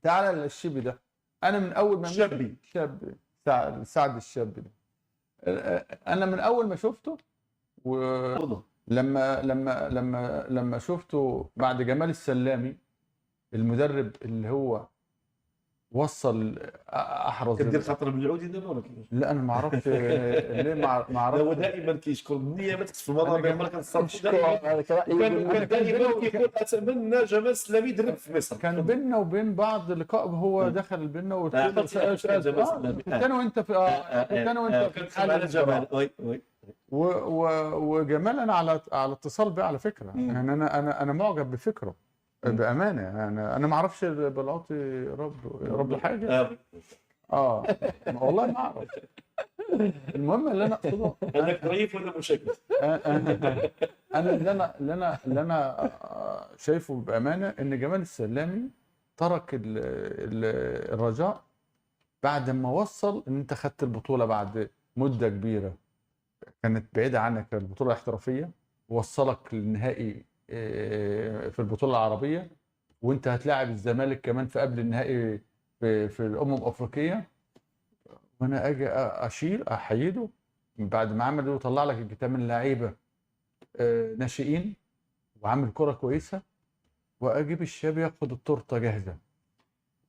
تعالَ للشيبي ده، أنا من أول ما مشي الشابي. شاب سعد الشابي ده، أنا من أول ما شُفته تفضل. لمّا شُفته بعد جمال السلامي، المدرب اللي هو وصّل أحرز كدير خاطر بالعودي دابا ولا كيفاش؟ لأ أنا ما أعرفش ليه ما لا هو أعرفش. دائما كيشكر النية ما تكتب في أنا المضامير جمال مرة كنصرفوا أشكو دائما. أنا كان وكان دائما كيقول اتمنى جمال السلامي يدرب في مصر. كان تفضل. بيننا وبين بعض لقاء، هو دخل بيننا وقلت له عقلتي كيفاش كان جمال السلامي. كنت أنا وأنت في كنت أنا وأنت في كنت على محل جمال. الزراعة. وي وي. وجمال أنا على اتصال بيه على فكرة، يعني أنا معجب بفكره بأمانة، يعني أنا ما أعرفش البلاطي رب حاجة. آه والله ما أعرف. المهم اللي أنا أقصده هذاك ضعيف ولا مشكل؟ أنا اللي أنا شايفه بأمانة إن جمال السلامي ترك الرجاء بعد ما وصل إن أنت خدت البطولة بعد مدة كبيرة كانت بعيدة عنك البطولة الاحترافية، ووصلك للنهائي في البطولة العربية، وأنت هتلاعب الزمالك كمان في قبل النهائي في الأمم الأفريقية، وأنا أجي أحيده بعد ما عمل وطلع لك الكتاب من لعيبة ناشئين وعامل كرة كويسة، واجيب الشاب ياخد التورته جاهزه،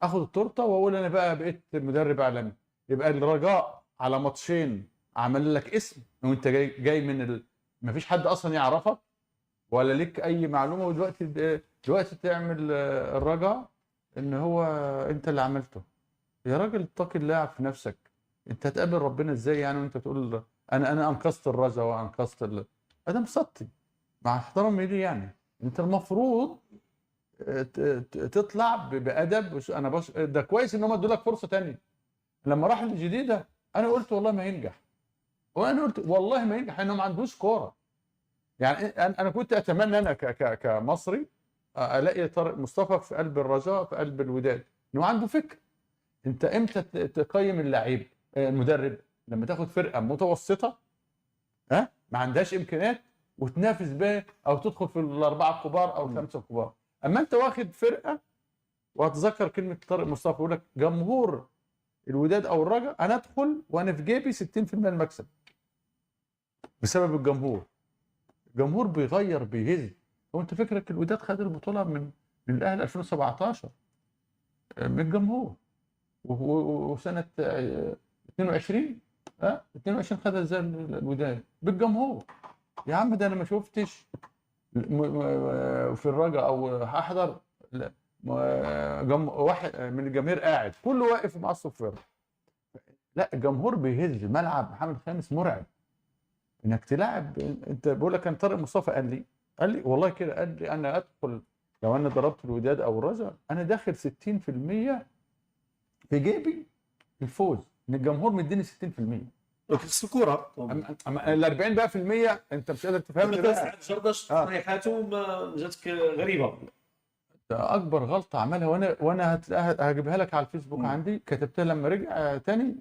اخد التورته واقول انا بقى بقيت مدرب عالمي. يبقى الرجاء على ماتشين عمل لك اسم، وانت جاي ما فيش حد اصلا يعرفك ولا ليك اي معلومه، دلوقتي تعمل الرجاء ان هو انت اللي عملته. يا راجل اتقي الله في نفسك، انت هتقابل ربنا ازاي يعني وانت تقول انا انقذت الرجاء وانقذت ادم سطي، مع احترامي ليه يعني. انت المفروض تطلع بادب. ده كويس ان هم ادوا لك فرصه ثانيه. لما راح الجديده انا قلت والله ما ينجح، وانا قلت والله ما ينجح انه ما عندوش كوره. يعني انا كنت اتمنى انا كمصري الاقي طارق مصطفى في قلب الرجاء في قلب الوداد انه عنده فكر. انت امتى تقيم اللعيب المدرب؟ لما تاخد فرقه متوسطه ما عندهاش امكانيات وتنافس بيه او تدخل في الاربعه الكبار او الخمسه الكبار. اما انت واخد فرقه، واتذكر كلمه طارق مصطفى يقول لك جمهور الوداد او الرجاء انا ادخل وانا في جيبي 60% المكسب بسبب الجمهور. الجمهور بيغير بيهز. هو انت فكرك الوداد خد البطوله من الاهلي 2017 من الجمهور، وسنه 22 22 خدها ازاي الوداد بالجمهور. يا عم ده انا ما شفتش في الرجاء او هحضر واحد من الجماهير قاعد كله واقف مع الصفر. لا الجمهور بيهز. ملعب محمد خامس مرعب انك تلعب. انت بقول لك كان طارق مصطفى قال لي والله كده، قال لي انا ادخل لو انا ضربت الوداد او الرجاء انا داخل 60% في جيبي الفوز، ان الجمهور مديني 60%. كيس الكره. اما ال 40 بقى في المية انت مش قادر تفهم مثلا سعد جردش تصريحاته ما جاتك غريبه؟ ده اكبر غلطه عملها، وانا هتلاقيها هجيبها لك على الفيسبوك عندي، كتبتها لما رجع تاني.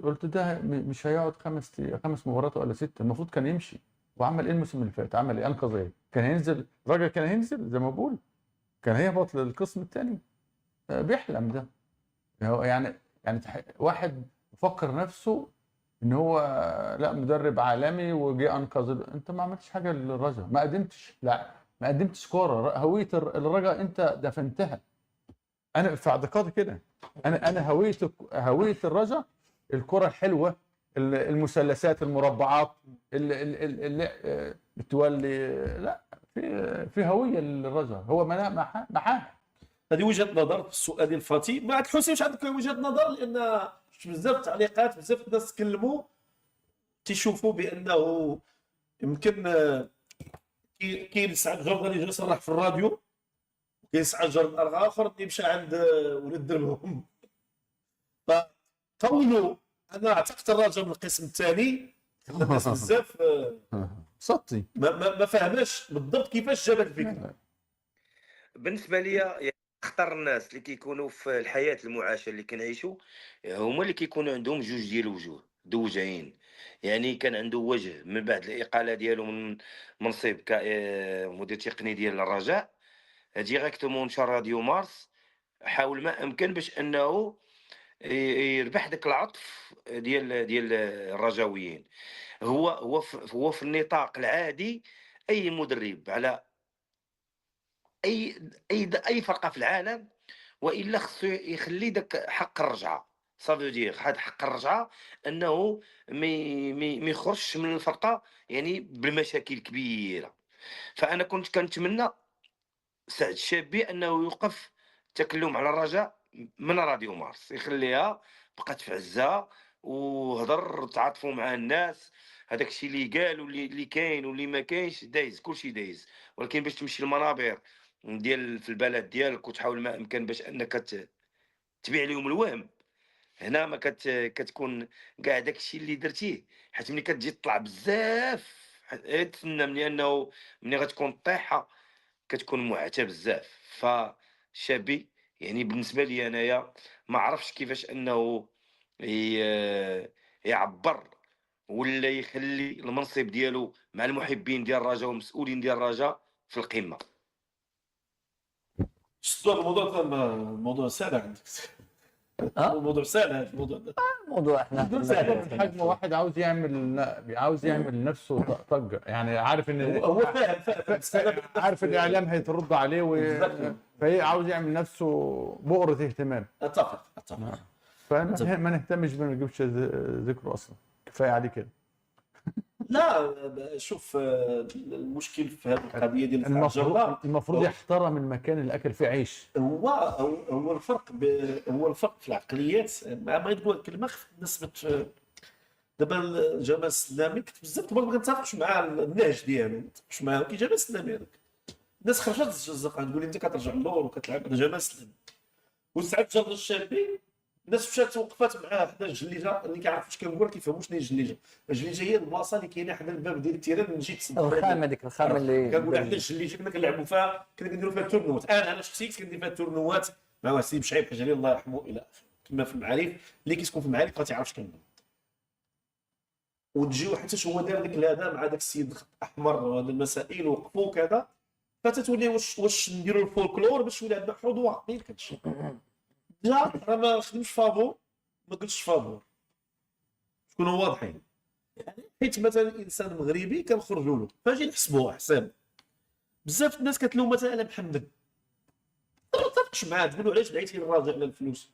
قلت ده مش هيقعد خمس مباريات ولا ست، المفروض كان يمشي. وعمل ايه الموسم اللي فات؟ عمل ايه؟ انقذ ايه؟ كان هينزل الراجل، كان هينزل زي ما بقول، كان هيهبط للقسم الثاني. بيحلم ده هو يعني واحد فكر نفسه ان هو لا مدرب عالمي وجي انقذ. انت ما عملتش حاجه للرجاء، ما قدمتش، لا ما قدمتش كوره. هويه الرجاء انت دفنتها. انا في اعتقادي كده، انا هويه الرجاء الكره الحلوه، المثلثات، المربعات اللي بتولي. لا في هويه للرجاء، هو محاها. هذه وجهه نظر في السؤال ديال فاتي. ما عاد حسين، واش عندك وجهه نظر؟ لان شفت بزاف التعليقات، بزاف الناس تكلموا تيشوفوا بانه يمكن كاين سعد جردة اللي جا صرح في الراديو، وكاين سعد جردة اخر اللي مشى عند ولاد دربهم. فقولوا انا اعتقد الرجاء من القسم الثاني. الناس بزاف سطي ما فهماش بالضبط كيفاش جابت الفكره. بالنسبه لي يعني اخطر الناس اللي كيكونوا في الحياه المعاشه اللي كنعيشوا هما اللي كيكونوا عندهم جوج ديال الوجوه، ذو وجهين. يعني كان عنده وجه من بعد الاقاله ديالو من منصب كمدير تقني ديال الرجاء، ديريكتومون مشى راديو مارس، حاول ما امكن باش انه يربح داك العطف ديال الرجاويين. هو في النطاق العادي، اي مدرب على اي اي فرقه في العالم، والا خصو يخلي داك حق الرجعه. صافي دير هاد حق الرجعه، انه ما يخرجش من الفرقه يعني بالمشاكل كبيره. فانا كنت كنتمنى سعد الشابي انه يوقف التكلم على الرجاء من راديو مارس، يخليها بقات في عزها، وهضر تعاطفوا مع الناس. هذاك الشيء اللي قال واللي كاين واللي ما كاينش دايز، كلشي دايز. ولكن باش تمشي المنابر ديال في البلد ديالك وتحاول ما امكن باش انك تبيع لهم الوهم، هنا ما كتكون كاع داك الشيء اللي درتيه. حيت ملي كتجي تطلع بزاف تسنى، من انه ملي غتكون طيحه كتكون معتى بزاف. فشابي يعني بالنسبه لي انايا ما عرفش كيفاش انه يعبر ولا يخلي المنصب ديالو مع المحبين ديال الرجاء والمسؤولين ديال الرجاء في القمه. شفتوا هذا الموضوع الموضوع سهل عندك. ها الموضوع سهل هذا الموضوع ده. الموضوع احنا بدون سبب من حجم واحد عاوز يعمل نفسه طقه، يعني عارف ان هو فاهم عارف الاعلام هيترد عليه بالظبط. فهي عاوز يعمل نفسه بؤرة اهتمام. اتفق فما نهتمش ما نجيبش ذكره اصلا، كفايه عليه كده. لا شوف المشكل في هذه القضيه ديال المفروض يحترم المكان اللي اكل فيه عيش. هو الفرق هو الفرق في العقليات. ما نقول الكلمه الناس دابا جمال السلامي كنت بزاف ما كنتفقش مع النهج ديالو، ما كنتفقش معاه كي جمال السلامي. هذاك الناس خرجت تزقزق تقول لي انت كترجع للور وكتلعب هذا جمال السلامي. وسعد جرد الشابي الناس مشات وقفات معاه حدا الجليجه، اللي كيعرف واش كنقول كيفهموا شنو هي الجليجه. الجليجه هي البلاصه اللي كاينه حدا الباب ديال التيران نجي تسد الخامه، ديك الخامه اللي كنقول حدا الجليجه كنا كنلعبوا فيها، كنا كنديروا فيها التورنوات. انا شخصيا كندير فيها التورنوات مع سيدي بشعيب حجري الله يرحمه الى اخره. كما في المعارف اللي كيسكن في المعارف ما تيعرفش كنقول. وتجيو حتى هو دار ديك الهذا مع داك السيد الخط الاحمر وهذه المسائل وقفوا كذا، فتتولي واش نديروا الفولكلور باش يولي عندنا حظوه. ما يمكنش. لا راه ما خدمش فابور، ما قلتش فابور، شكونوا واضحين. يعني حيت مثلا انسان مغربي كنخرجوا له فاجي نحسبوه حساب. بزاف الناس كتلوم مثلا على محمد، ما تتفقش معاه تقولوا علاش دعيتي للراجع على الفلوس.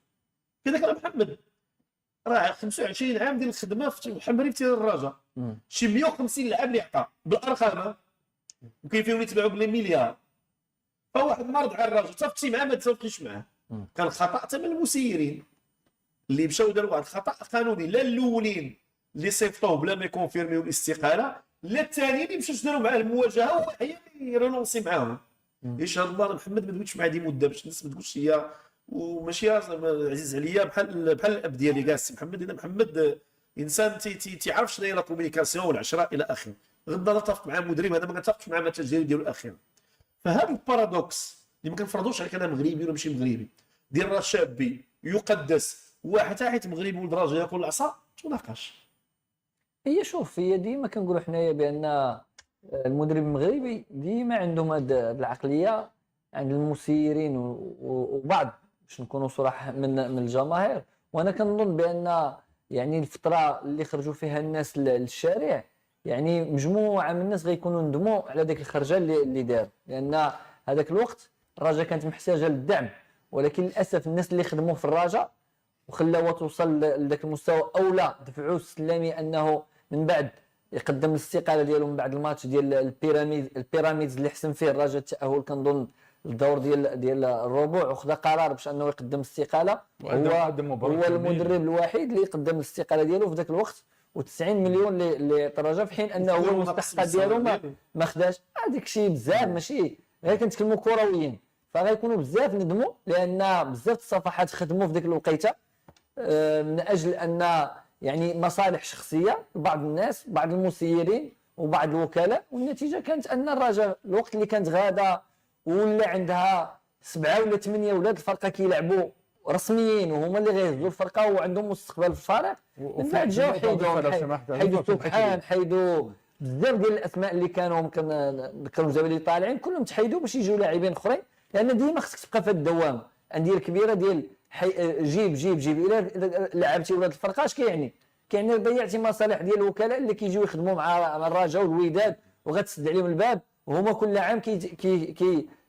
كذاك راه محمد راه 25 عام ديال الخدمه في محمد في الرجاء، شي 150 لعاب اللي عطى بالارقام، وكاين فيهم اللي تباعوا بلا مليار. فواحد مرض على الراجل تفقتي معاه ما تفقيش معاه. كان خطا تم المسيرين اللي مشاو داروا واحد الخطا قانوني، لا الاولين اللي صيفطوه بلا ما يكونفيرميو الاستقاله، لا الثانيين اللي مشاو داروا معاه المواجهه وهو يرونونسي معاهم. يشهد الله محمد ما دويتش مع دي مده باش الناس ما تقولش هي وماشي عزيز عليا بحال الاب ديالي كاع السي محمد. انا محمد انسان تيعرف شنو هي لا كومونيكاسيون والعشره الى اخره. غدا نتفق مع مدرب هذا ما كنتفقش مع التجاري ديالو الاخير. فهذا البارادوكس اللي ما كنفرضوش عليك انا مغربي ولا ماشي مغربي، ديال راه شابي يقدس واحد حيت مغربي ولد راجل ياكل العصا تناقش. هي شوف، هي ديما كنقولوا حنايا بان المدرب المغربي ديما عندهم هاد العقليه عند المسيرين وبعض باش نكونوا صراحه من الجماهير. وانا كنظن بان يعني الفتره اللي خرجوا فيها الناس للشارع يعني مجموعه من الناس غيكونوا ندموا على ديك الخرجه اللي دار، لان هذاك الوقت الرجاء كانت محتاجه للدعم. ولكن للاسف الناس اللي خدموا في الرجاء وخلاوها توصل لذاك المستوى اولا دفعوا السلامي انه من بعد يقدم الاستقاله ديالو من بعد الماتش ديال البيراميدز اللي حسم فيه الرجاء التاهل كنظن الدور ديال الربع، وخذ قرار باش انه يقدم الاستقاله. هو المدرب الوحيد اللي قدم الاستقاله ديالو في ذاك الوقت، و90 مليون اللي الرجاء في حين انه هو المستحق ديالو ما خداش. هذاك الشيء بزاف ماشي غير كنتكلموا كرويين، فغيكونوا بزاف ندموا لان بزاف الصفحات خدموا في ذيك الوقيته من اجل ان يعني مصالح شخصيه لبعض الناس، بعض المسيرين وبعض الوكلاء. والنتيجه كانت ان الرجاء الوقت اللي كانت غاده ولا عندها 7 ولا 8 ولاد الفرقه كيلعبوا رسميين وهما اللي غيهزوا الفرقه وعندهم مستقبل في الفريق، من بعد جاو حيدوا سبحان حيدوا بزاف ديال الاسماء اللي كانوا كنذكروا دابا اللي طالعين كلهم تحيدوا باش يجيو لاعبين اخرين، لان ديما خصك تبقى في الدوامه. انديه الكبيره ديال جيب جيب جيب الى لعبتي ولاد الفرقه اش كيعني ضيعتي مصالح ديال الوكلاء اللي كيجيو يخدموا مع الرجاء والوداد وغتسد عليهم الباب، وهما كل عام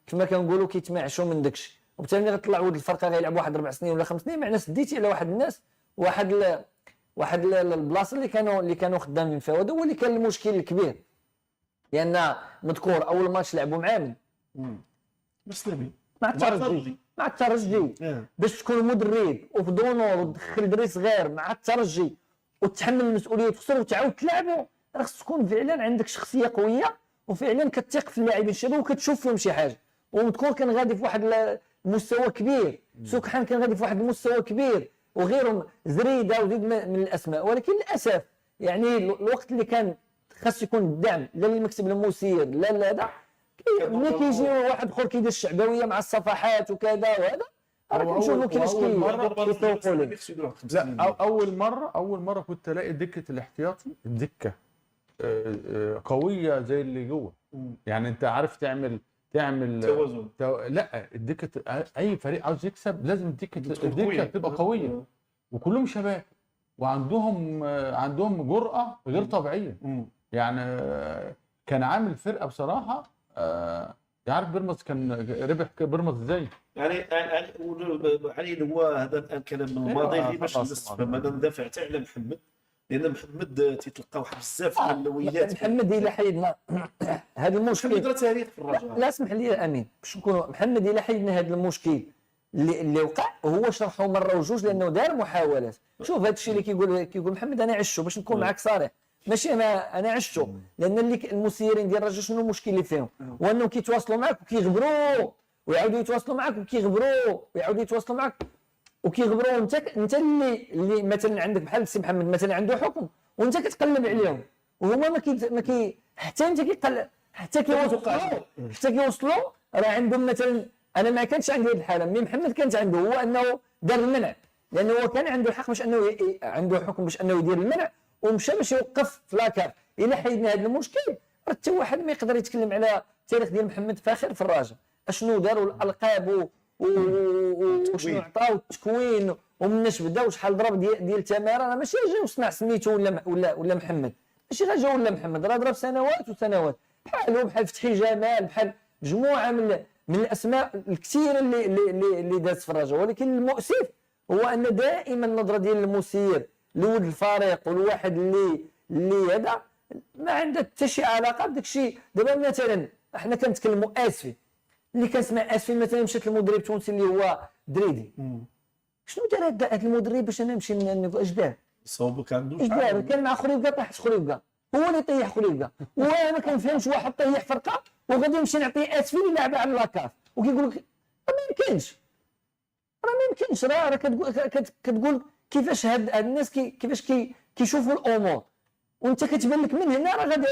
كما كنقولوا كيتمعشوا من داكشي، وبالتالي ملي غتطلع ولد الفرقه غيلعب واحد 4 سنين ولا 5 سنين معناه سديتي على واحد الناس واحد البلاصه اللي كانوا خدامين فيها. وهذا هو اللي كان المشكل الكبير، لان مذكور اول ماتش لعبوا مع من مسلمين مع الترجي باش تكون مدرب وفي دونور وتدخل دري صغير مع الترجي وتحمل المسؤوليه وتخسر وتعاود تلعبوا، راه خص تكون فعلا عندك شخصيه قويه وفعلا كتثق في اللاعبين الشباب وكتشوف فيهم شي حاجه. ومذكور كان غادي في واحد المستوى كبير، سكحان كان غادي في واحد المستوى كبير، وغيرهم زريده وزيد من الاسماء. ولكن للاسف يعني الوقت اللي كان خاص يكون الدعم لا للمكتب المسير لا هذا ملي كيجي واحد اخر كيدير الشعبويه مع الصفحات وكذا وهذا راه كنشوفوا كيفاش كيسوقوا ليه. لا اول مره كنت الاقي دكه الاحتياطي الدكه قويه زي اللي جوه. يعني انت عارف تعمل توازن. لا الدكه اي فريق عاوز يكسب لازم الدكه تبقى قويه وكلهم شباب وعندهم جرأة غير طبيعيه. يعني كان عامل فرقه بصراحه. عارف بيراميدز كان ربح بيراميدز ازاي؟ يعني هو هذا الان كلام من الماضي اللي باش نفهم. انا ندافع حتى على محمد لان محمد تيتلقى واحد بزاف ديال الاولويات. محمد الا حيدنا هذا المشكل محمد راه تاريخ في الرجاء. لا اسمح لي يا امين باش نكونوا محمد الا حيدنا هذا المشكل اللي وقع هو شرحه مره وجوج لانه دار محاولات. شوف هذا الشيء اللي كيقول محمد انا عشته باش نكون معك صريح، ماشي انا عشته لان اللي المسيرين ديال الرجاء شنو المشكل اللي فيهم؟ هو انهم كيتواصلوا معك وكيغبروا ويعاودوا يتواصلوا معك وكيغبروا ويعاودوا يتواصلوا معك وكيغبروا. انت اللي مثلا عندك بحال السي محمد مثلا عنده حكم وانت كتقلب عليهم وهما ما حتى انت كيقلب حتى كيوصلوا راه عندهم مثلا. انا ما كانش عندي هذه الحاله مي محمد كانت عنده، هو انه دار المنع لانه هو كان عنده الحق باش انه عنده حكم باش انه يدير المنع ومشى باش يوقف في لاكار. الا حيدنا هذا المشكل حتى واحد ما يقدر يتكلم على التاريخ ديال محمد فاخر في الرجاء اشنو دار والالقاب وشنو عطاو التكوين ومناش بدا وشحال ضرب ديال التماره. راه ماشي جا وصنع سميتو ولا محمد، ماشي غير جا ولا محمد، راه ضرب سنوات وسنوات بحال فتحي جمال بحال مجموعه من الاسماء الكثيره اللي دازت في الرجاء. ولكن المؤسف هو ان دائما النظره ديال المسير لولد الفريق والواحد اللي هذا ما عنده حتى شي علاقه بداك الشيء. دابا مثلا احنا كنتكلموا اسفي اللي كنسمع اسفي مثلا مشات المدرب التونسي اللي هو دريدي شنو دار هذا المدرب باش انا نمشي اش دار؟ صوبك عنده اش دار؟ كان مع خريبكا طاح خريبكا هو اللي طيح خريبكا وانا ما كنفهمش واحد طيح فرقه وغادي يمشي نعطيه اسفي اللي لعب على لاكاف وكيقول لك ما يمكنش راه كتقول كيفاش هاد الناس كيفاش كيشوفوا الامور وانت كتبان لك من هنا راه غادي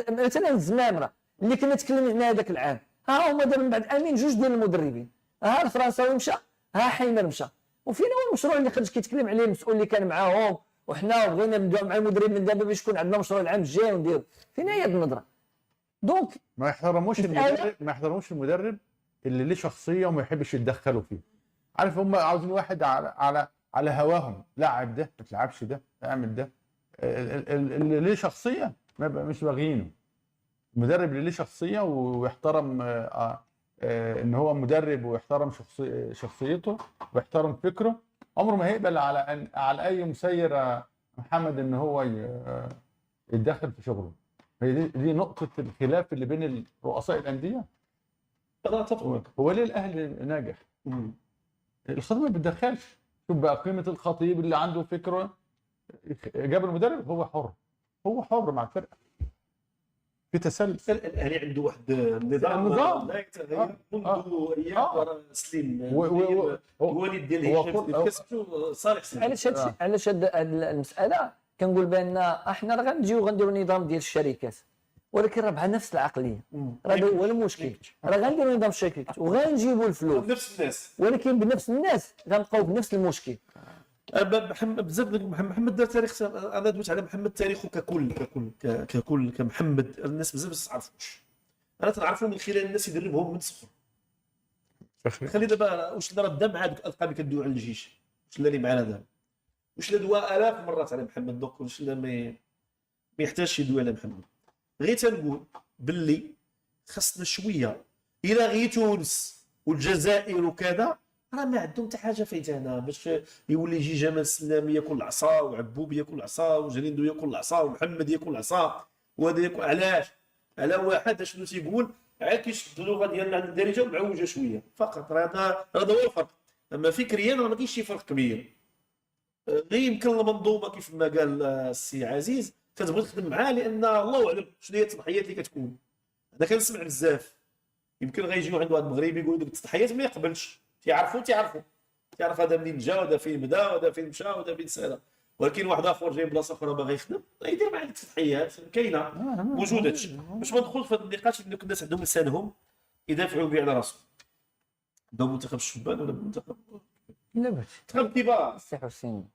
مثلا الزمامره اللي كنا تكلمنا هذاك العام ها هما دابا من بعد امين جوج ديال المدربين، ها الفرنساوي مشى ها حيمر مشى. وفين هو المشروع اللي خرج كيتكلم عليه المسؤول اللي كان معاهم وحنا بغينا نبداو مع المدرب من دابا باش يكون عندنا مشروع العام الجاي ونديرو؟ فين هي هاد النظره؟ دونك ما يحترموش المدرب اللي ليه شخصيه وما يحبش يتدخلوا فيه. عارف هم عاوزين واحد على هواهم، لعب ده ما تلعبش ده اعمل ده. اللي ليه شخصيه مش باغيينه. المدرب اللي ليه شخصيه ويحترم ان هو مدرب ويحترم شخصيته ويحترم فكره عمره ما هيقبل على اي مسير محمد ان هو يتدخل في شغله. هي دي نقطه الخلاف اللي بين رؤساء الانديه. هو ليه الاهلي ناجح؟ الخطيب ما بيتدخلش. شوف بقى قيمه الخطيب اللي عنده فكره جاب المدرب هو حر مع الفرقه في تسلسل. الاهلي عنده واحد النظام لا يتغير منذ ايام سليم الوالد ديال هشام كسبته صالح سليم. علاش هاد المساله كنقول بان احنا راه غنجيو غنديروا نظام ديال الشركات ولكن راه بها نفس العقليه. راه هو المشكل، راه غنديروا نظام الشركات وغنجيبوا الفلوس نفس الناس ولكن بنفس الناس غنبقاو بنفس المشكل. بزاف محمد دار تاريخ. انا دويت على محمد تاريخه ككل كمحمد. الناس بزاف ما تعرفوش. انا تنعرفو من خلال الناس يدربهم من صغر. فخري خلي دابا واش اللي راه مع هذوك الالقاب اللي كدويو على الجيش، واش اللي معنا دابا، واش اللي دوا الاف مرات على محمد دوك، واش اللي ما يحتاجش يدوي على محمد. غير تنقول باللي خاصنا شويه الى غير تونس والجزائر وكذا راه ما عندهم حتى حاجه فايتانا باش يولي يجي جمال السلامي ياكل العصا وعبوب ياكل العصا وجريندو ياكل العصا ومحمد ياكل العصا وهذا ياكل. علاش؟ على واحد شنو تيقول عاد كيشد اللغه ديالنا عند الدارجه معوجه شويه فقط. راه هذا هو الفرق. اما فكريا راه ما كاينش شي فرق كبير. غير يمكن المنظومه كيف ما قال السي عزيز كتبغي تخدم معاه لان الله اعلم شنو هي التضحيات اللي كتكون. انا كنسمع بزاف يمكن غيجيو عند واحد المغربي يقول لك التضحيات ما يقبلش، تعرف هذا منين جا وهذا فين بدا وهذا فين مشى وهذا فين سال. ولكن واحد اخر جاي بلاصه اخرى باغي يخدم يدير معك التضحيات كاينه موجوده هادشي. باش ما ندخل في هذه النقاش اللي الناس عندهم لسانهم يدافعوا به على راسهم. عندهم منتخب الشبان ولا منتخب لا باش منتخب كبار. السي حسين